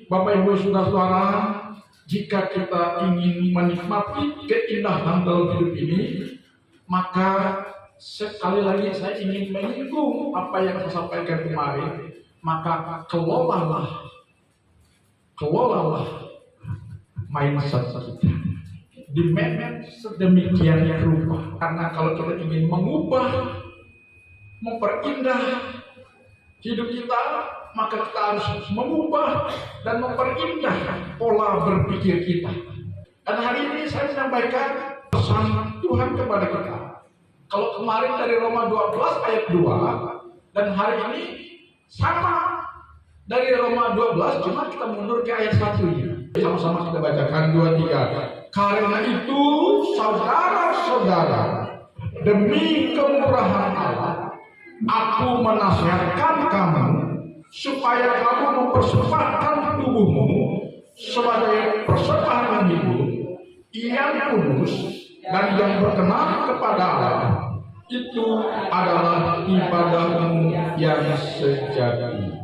Bapak Ibu Saudara-saudara, jika kita ingin menikmati keindahan dalam hidup ini, maka sekali lagi saya ingin menyinggung apa yang saya sampaikan kemarin. Maka kelolalah mindset kita, dimanage sedemikian rupa. Karena kalau kita ingin mengubah, memperindah hidup kita, maka kita harus mengubah dan memperindah pola berpikir kita. Dan hari ini saya sampaikan pesan Tuhan kepada kita. Kalau kemarin dari Roma 12 ayat 2, dan hari ini sama dari Roma 12, cuma kita mundur ke ayat 1-nya. Sama-sama kita bacakan 2-3. Karena itu saudara-saudara, demi kemurahan Allah, aku menasihatkan kamu supaya kamu mempersembahkan tubuhmu sebagai persembahan yang hidup, yang kudus dan yang berkenan kepada Allah. Itu adalah ibadahmu yang sejati.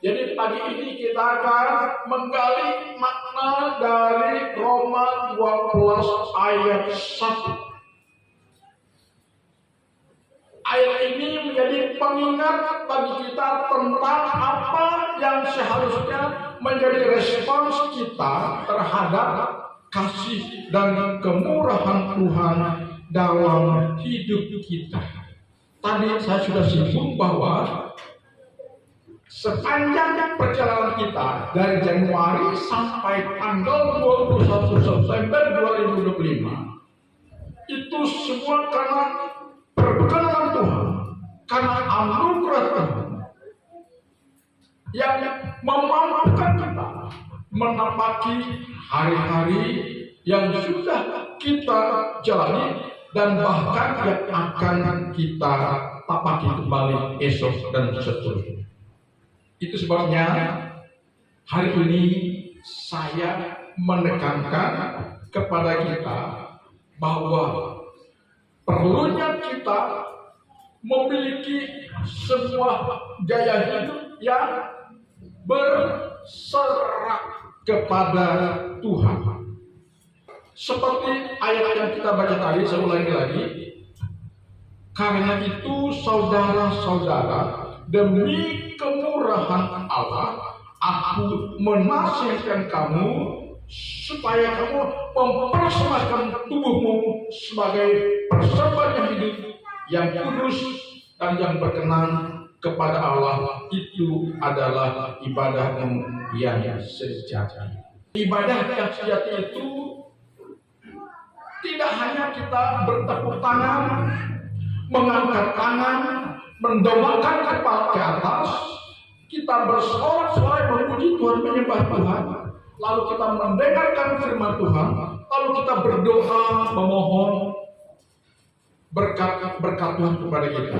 Jadi pagi ini kita akan menggali makna dari Roma 12 ayat 1. Ayat ini menjadi pengingat bagi kita tentang apa yang seharusnya menjadi respons kita terhadap kasih dan kemurahan Tuhan dalam hidup kita. Tadi saya sudah singgung bahwa sepanjang perjalanan kita dari Januari sampai tanggal 21 September 2025, itu semua karena perkenan Tuhan, karena anugerah Tuhan yang memampukan kita menapaki hari-hari yang sudah kita jalani dan bahkan yang akan kita tapaki kembali esok dan seterusnya. Itu sebabnya hari ini saya menekankan kepada kita bahwa perlunya kita memiliki sebuah gaya hidup yang berserah kepada Tuhan. Seperti ayat yang kita baca tadi, saya ulangi lagi. Karena itu saudara-saudara, demi kemurahan Allah, aku menasihatkan kamu supaya kamu mempersembahkan tubuhmu sebagai persembahan yang hidup, yang kudus dan yang berkenan kepada Allah. Itu adalah ibadahmu yang sejati. Ibadah yang sejati itu tidak hanya kita bertepuk tangan, mengangkat tangan, mendongakkan kepala ke atas, kita bersorak-sorai memuji Tuhan, menyembah Tuhan, lalu kita mendengarkan firman Tuhan, lalu kita berdoa, memohon berkat Tuhan kepada kita.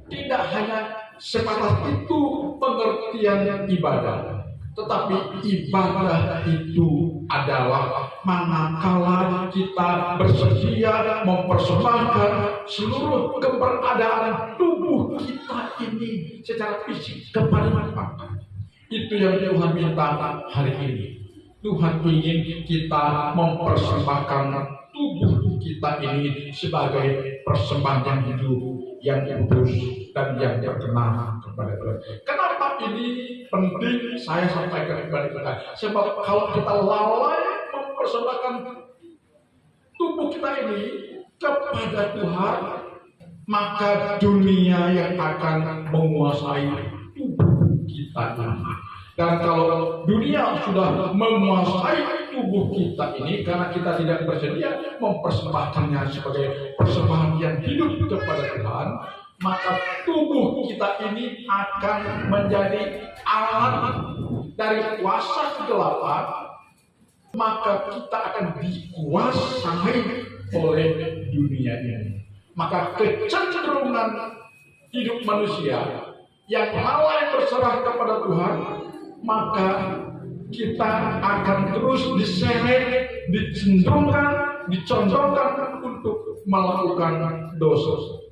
Tidak hanya sebatas itu pengertian ibadah, tetapi ibadah itu adalah manakala kita bersedia mempersembahkan seluruh keberadaan tubuh kita ini secara fisik kepada Tuhan. Itu yang Tuhan minta hari ini. Tuhan ingin kita mempersembahkan tubuh kita ini sebagai persembahan yang hidup, yang kudus dan yang berkenan kepada Tuhan. Kenapa ini penting saya sampaikan kepada kita? Sebab kalau kita lalai mempersembahkan tubuh kita ini kepada Tuhan, maka dunia yang akan menguasai tubuh kita ini. Dan kalau dunia sudah menguasai tubuh kita ini karena kita tidak bersedia mempersembahkannya sebagai persembahan yang hidup kepada Tuhan, maka tubuh kita ini akan menjadi alat dari kuasa kegelapan, maka kita akan dikuasai oleh dunia ini. Maka kecenderungan hidup manusia yang lalai berserah kepada Tuhan, maka kita akan terus diseret, dicenderungkan, dicondongkan untuk melakukan dosa.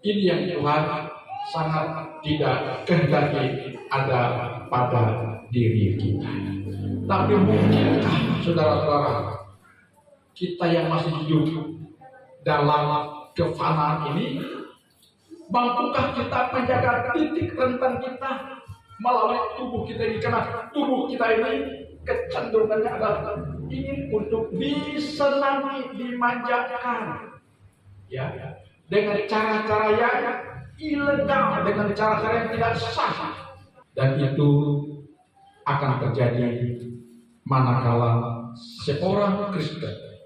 Ini yang Tuhan sangat tidak kehendaki ada pada diri kita. Tapi mungkinkah saudara-saudara, kita yang masih hidup dalam kefanaan ini, mampukah kita menjaga titik rentan kita melalui tubuh kita ini? Karena tubuh kita ini kecenderungannya adalah ingin untuk disenangi, dimanjakan, ya, dengan cara-cara yang ilegal, dengan cara-cara yang tidak sah, dan itu akan terjadi manakala seorang Kristen,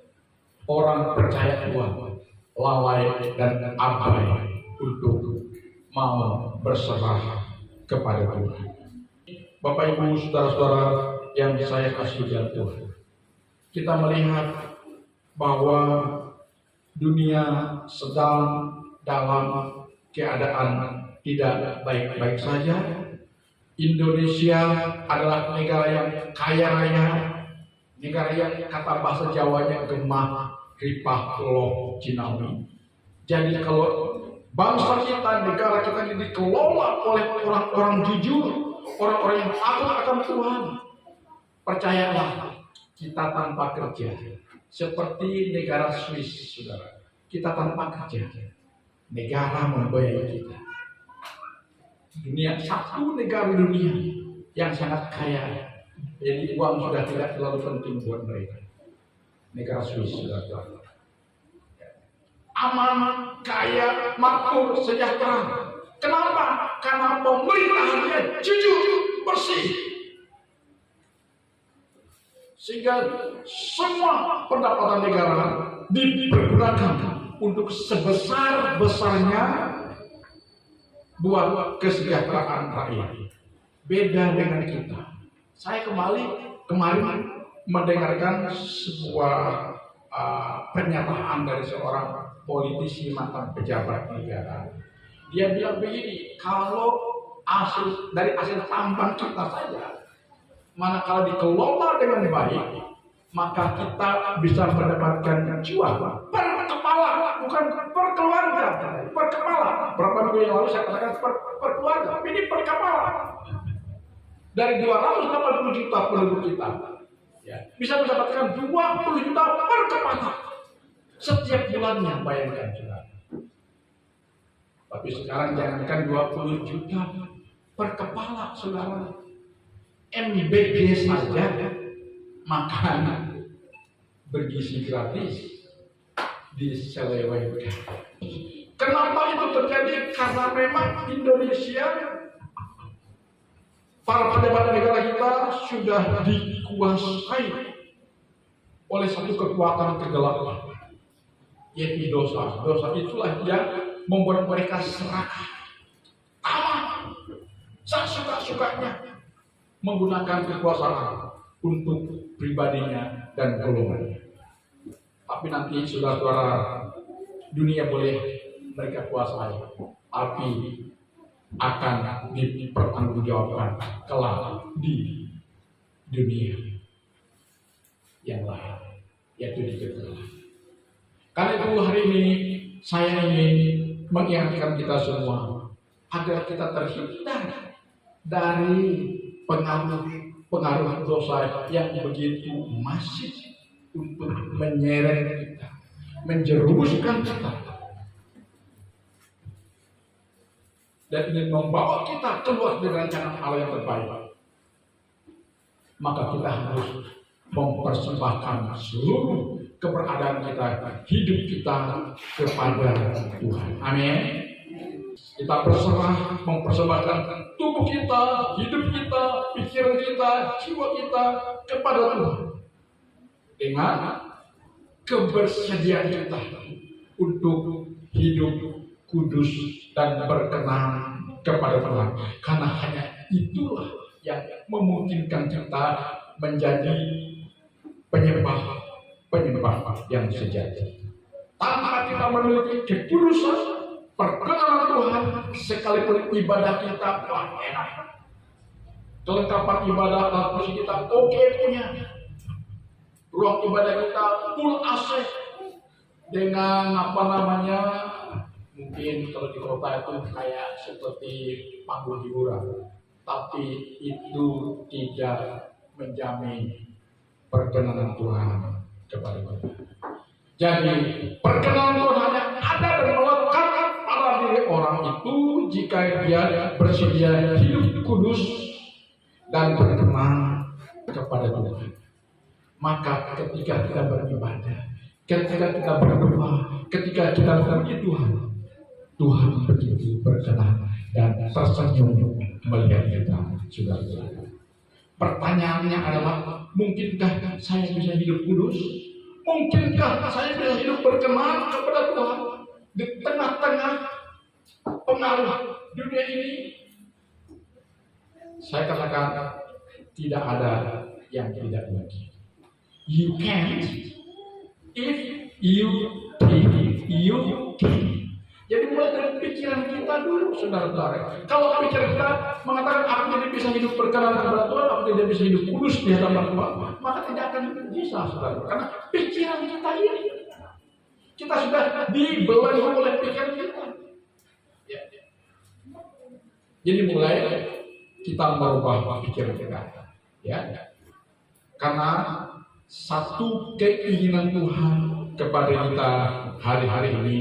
orang percaya Tuhan, lalai dan abai untuk mau berserah kepada Tuhan. Bapak Ibu saudara-saudara yang saya kasih dalam Tuhan, kita melihat bahwa dunia sedang dalam keadaan tidak baik-baik saja. Indonesia adalah negara yang kaya raya, negara yang kata bahasa Jawanya gemah, ripah, loh, cinawi. Jadi kalau bangsa kita, negara kita ini dikelola oleh orang-orang jujur, orang-orang yang takut akan Tuhan, percayalah, kita tanpa kerja seperti negara Swiss, saudara. Kita tanpa kerja, negara membayar kita. Dunia, satu negara dunia yang sangat kaya, jadi uang sudah tidak terlalu penting buat mereka. Negara Swiss, saudara. Aman, kaya, makmur, sejahtera. Kenapa? Karena pemerintahannya jujur, bersih. Sehingga semua pendapatan negara dipergunakan untuk sebesar-besarnya buat kesejahteraan rakyat. Beda dengan kita. Saya kemarin mendengarkan sebuah pernyataan dari seorang politisi mantan pejabat negara. Dia bilang begini, kalau dari hasil tambang kita saja, manakala dikelola dengan baik, maka kita bisa mendapatkan cuan per kepala, bukan per keluarga, per kepala. Berapa minggu yang lalu saya katakan per keluarga, ini per kepala. Dari 280 juta penduduk kita, ya, bisa mendapatkan 20 juta per kepala setiap bulannya, bayangkan saudara. Tapi sekarang jangankan 20 juta per kepala, saudara. MBG saja makanan bergizi gratis diselewengkan. Kenapa itu terjadi? Karena memang Indonesia, para pejabat negara kita sudah dikuasai oleh satu kekuatan kegelapan, yaitu dosa. Dosa itulah yang membuat mereka serakah, tamak, sesuka-sukanya menggunakan kekuasaan untuk pribadinya dan golongannya. Tapi nanti saudara-saudara, dunia boleh mereka kuasai, tapi akan dipertanggungjawabkan kelak di dunia yang lain, yaitu di kekal. Karena itu hari ini saya ingin mengingatkan kita semua agar kita terhindar dari pengaruh dosa yang begitu masif untuk menyeret kita, menjerumuskan kita, dan ingin membawa kita keluar dari rancangan Allah yang terbaik. Maka kita harus mempersembahkan seluruh keberadaan kita, hidup kita kepada Tuhan. Amin. Kita berserah, mempersembahkan tubuh kita, hidup kita, pikiran kita, jiwa kita kepada Tuhan. Dengan kebersediaan kita untuk hidup kudus dan berkenan kepada Tuhan. Karena hanya itulah yang memungkinkan kita menjadi penyembah yang sejati. Tanpa kita memiliki kekudusan, perkenanan Tuhan, sekalipun ibadah kita enak, kelengkapan ibadah alat musik kita oke punya, ruang ibadah kita full AC dengan mungkin kalau di kota itu kayak seperti panggung hiburan. tapi itu tidak menjamin perkenanan Tuhan kepada kita. Jadi perkenanan Tuhan hanya ada dan melekat pada diri orang itu jika dia bersedia hidup kudus dan berkenan kepada Tuhan. Maka ketika kita beribadah, ketika kita berdoa, ketika kita memuji Tuhan, Tuhan begitu berkenan dan tersenyum melihat kita, saudara-saudara. Pertanyaannya adalah, mungkinkah saya bisa hidup kudus? Mungkinkah saya bisa hidup berkenan kepada Tuhan di tengah-tengah pengaruh dunia ini? Saya katakan tidak ada yang tidak mungkin. You can't if you can. Jadi mulai dari pikiran kita dulu, saudara-saudara. Kalau pikiran kita mengatakan aku tidak bisa hidup berkenan kepada Tuhan, aku tidak bisa hidup kudus di hadapan Tuhan, maka tidak akan bisa, saudara. Karena pikiran kita ini, kita sudah dibelenggu oleh pikiran kita. Ya. Jadi mulai kita merubah pikiran kita, ya. Karena satu keinginan Tuhan kepada kita hari-hari ini,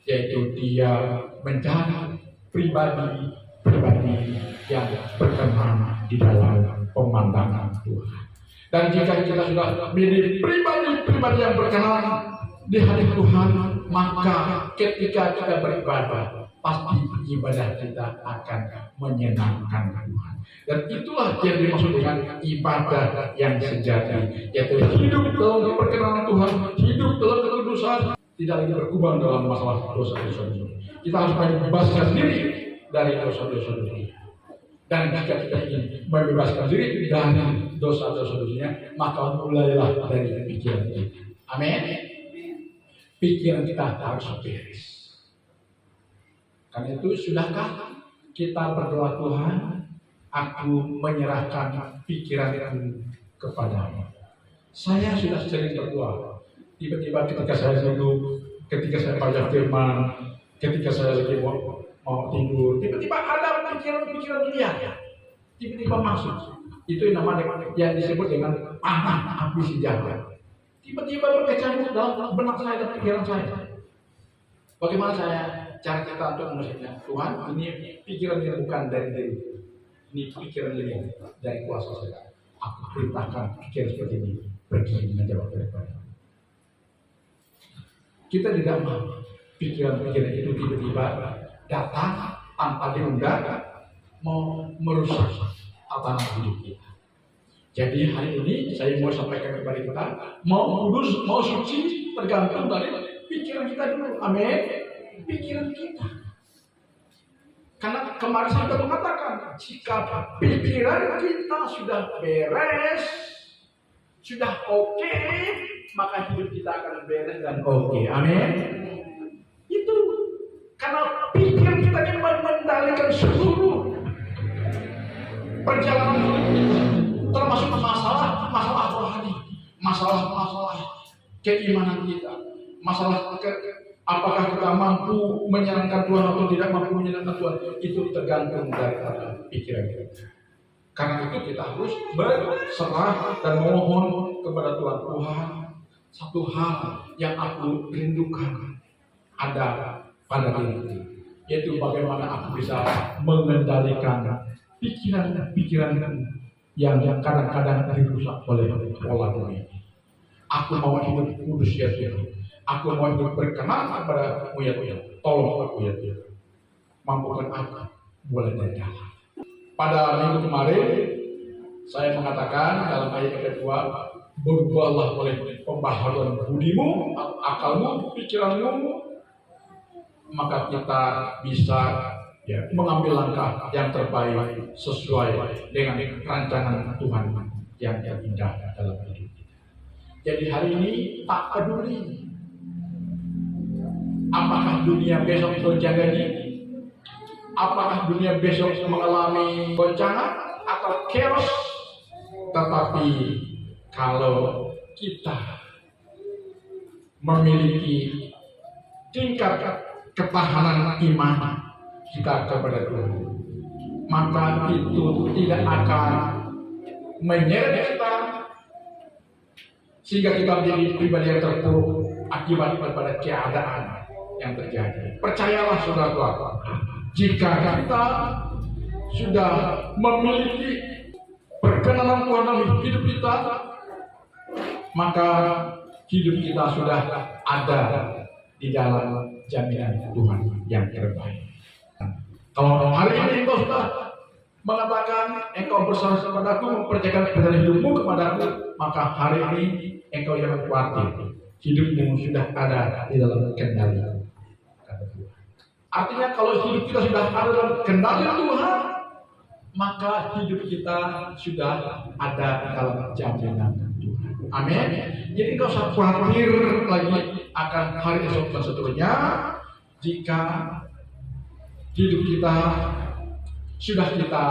yaitu Dia menjadi pribadi yang berkenan di dalam pemandangan Tuhan. Dan jika kita sudah menjadi pribadi yang berkenan di hadirat Tuhan, maka ketika kita beribadah, pasti ibadah kita akan menyenangkan Tuhan. Dan itulah yang dimaksud dengan ibadah yang sejati, yaitu hidup dalam perkenanan Tuhan, hidup dalam kekudusan, tidak lagi berkubang dalam masalah dosa-dosa. Kita harus membebaskan diri dari dosa-dosa dunia. Dan jika kita ingin membebaskan diri dari dosa-dosa dunia, maka mulailah dari pikiran kita. Amin. Pikiran kita harus beres. Karena itu, sudahkah kita berdoa, Tuhan, aku menyerahkan pikiranku kepadamu. Saya sudah sering berdoa. Tiba-tiba ketika saya duduk, ketika saya baca firman, ketika saya lagi mau tidur, tiba-tiba ada pikiran-pikiran liar, tiba-tiba masuk. Itu yang namanya yang disebut dengan panah api sejagat. Tiba-tiba berkecamuk dalam benak saya dan pikiran saya. Bagaimana cara kita untuk mengusirnya? Tuhan, ini pikiran yang bukan dari diri. Ini pikiran yang dari kuasa saya. Aku perintahkan pikiran seperti ini pergi menjawab daripada. Kita tidak mau pikiran-pikiran itu tiba-tiba datang tanpa diundang, mau merusak tatanan hidup kita. Jadi hari ini saya mau sampaikan kepada kita, mau kudus, mau suci, tergantung dari pikiran kita dulu. Amin. Pikiran kita. Karena kemarin saya sudah mengatakan, jika pikiran kita sudah beres, sudah oke, maka hidup kita akan beres dan oke. Amin. Itu karena pikiran kita ini mengendalikan seluruh perjalanan hidup kita, termasuk masalah rohani, masalah keimanan kita, masalah apakah kita mampu menyenangkan Tuhan atau tidak mampu menyenangkan Tuhan, itu tergantung dari pikiran kita. Karena itu kita harus berserah dan memohon kepada Tuhan. Tuhan, satu hal yang aku rindukan ada pada diriku, yaitu bagaimana aku bisa mengendalikan pikiran-pikiran yang kadang-kadang dirusak oleh pola dunia. Aku mau hidup kudus ya Tuhan. Aku mau hidup berkenan kepada-Mu ya Tuhan. Tolong aku ya Tuhan. Mampukan aku mulai dari dalam. Pada minggu kemarin saya mengatakan dalam ayat kedua, berubahlah oleh pembaharuan budimu, akalmu, pikiranmu, maka kita bisa mengambil langkah yang terbaik sesuai dengan rancangan Tuhan yang indah dalam hidup kita. Jadi hari ini tak peduli apakah dunia besok terjadi, apakah dunia besok mengalami goncangan atau chaos, tetapi kalau kita memiliki tingkat ketahanan iman kita kepada Tuhan, maka itu tidak akan menyeret kita sehingga kita menjadi pribadi yang terpuruk akibat daripada keadaan yang terjadi. Percayalah saudara, jika kita sudah memiliki perkenanan Tuhan dalam hidup kita, maka hidup kita sudah ada di dalam jaminan Tuhan yang terbaik. Kalau hari ini engkau sudah mengatakan engkau berserah kepadaku, mempercayakan perjalanan hidupmu kepadaku, maka hari ini engkau jangan khawatir, hidupmu sudah ada di dalam kendali Tuhan. Artinya kalau hidup kita sudah ada dalam kendali Tuhan, maka hidup kita sudah ada dalam jaminan Tuhan. Amin. Jadi kau usah khawatir lagi akan hari esok dan seterusnya. Jika hidup kita sudah kita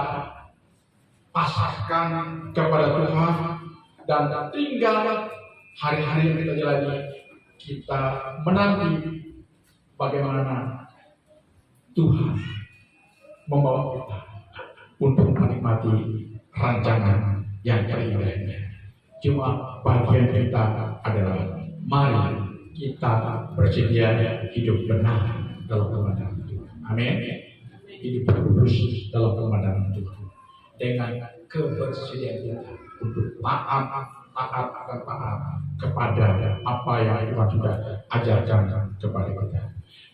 pasrahkan kepada Tuhan dan tinggal hari-hari yang kita jalani, kita menanti bagaimana Tuhan membawa kita untuk menikmati rancangan yang terindah. Cuma bagian kita adalah mari kita bersedia hidup benar dalam pemandangan Tuhan. Amin. Hidup kudus dalam pemandangan Tuhan dengan kebersediaan kita untuk taat kepada apa yang Tuhan sudah ajarkan kepada kita.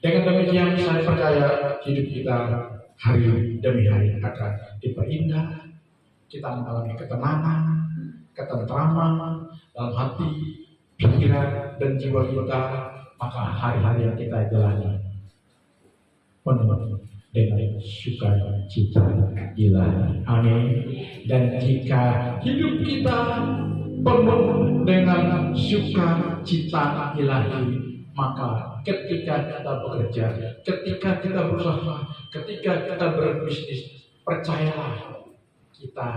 Dengan demikian saya percaya hidup kita hari demi hari akan diperindah. Kita mengalami ketenangan, ketentraman dalam hati, pikiran dan jiwa kita. Maka hari-hari yang kita jalani penuh dengan sukacita ilahi. Amin. Dan jika hidup kita penuh dengan sukacita ilahi, maka ketika kita bekerja, ketika kita berusaha, ketika kita berbisnis, percayalah kita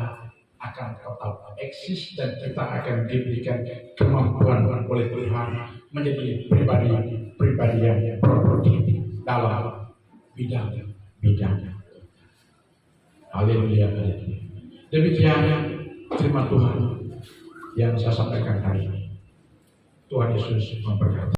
akan tetap eksis dan kita akan diberikan kemampuan oleh Tuhan menjadi pribadi yang produktif dalam bidang. Haleluya. Demikian firman Tuhan yang saya sampaikan hari ini. Tuhan Yesus memberkati.